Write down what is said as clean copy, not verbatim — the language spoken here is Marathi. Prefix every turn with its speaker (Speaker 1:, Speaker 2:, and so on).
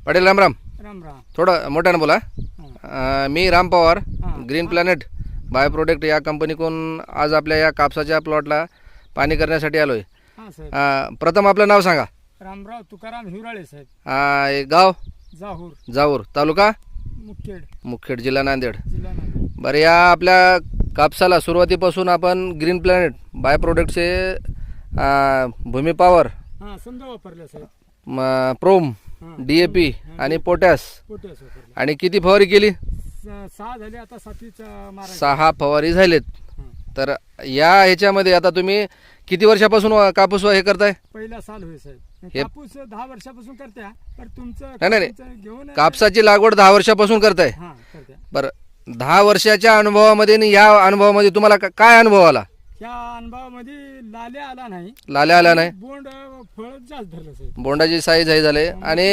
Speaker 1: पाटील राम राम.
Speaker 2: राम राम.
Speaker 1: थोडं मोठ्यानं बोला. मी Ram Pawar, green planet bio product या कंपनीकडून आज आपल्या या कापसाच्या प्लॉटला पाणी करण्यासाठी आलो आहे.
Speaker 2: हां साहेब.
Speaker 1: प्रथम आपलं नाव सांगा.
Speaker 2: रामराव तुकाराम हिवराळे साहेब.
Speaker 1: हे गाव
Speaker 2: जाहूर
Speaker 1: जाऊर, तालुका
Speaker 2: मुखेड,
Speaker 1: मुखेड, जिल्हा नांदेड.
Speaker 2: जिल्हा नांदेड.
Speaker 1: बरं, या आपल्या कापसाला सुरुवातीपासून आपण ग्रीन प्लॅनेट बायो प्रोडक्टचे भूमी पॉवर,
Speaker 2: हां समजा वापरले साहेब.
Speaker 1: प्रोम, DAP आणि पोटॅश
Speaker 2: पोटॅश वापरले.
Speaker 1: आणि किती फवारी केली?
Speaker 2: 6 झाले, आता 7वीचा मारा.
Speaker 1: 6 फवारी झालेत.
Speaker 2: हां.
Speaker 1: तर या ह्याच्यामध्ये आता तुम्ही किती वर्षापासून कापूस हे करताय?
Speaker 2: पहिला साल होय साहेब.
Speaker 1: हे-
Speaker 2: कापूस 10 वर्षापासून करत्या, पण तुमचं
Speaker 1: नाही.
Speaker 2: तुमचं घेऊन
Speaker 1: कापसाची लागवड 10 वर्षापासून करताय.
Speaker 2: हां करत्या.
Speaker 1: बरं, 10 वर्षाच्या अनुभवामध्ये आणि या अनुभवामध्ये तुम्हाला काय अनुभव आला?
Speaker 2: ह्या अनुभवामध्ये लाल्या आला नाही,
Speaker 1: लाल्या आला नाही,
Speaker 2: बोंड फळ जास्त धरलं साहेब.
Speaker 1: बोंडाची साईज हे झाले आणि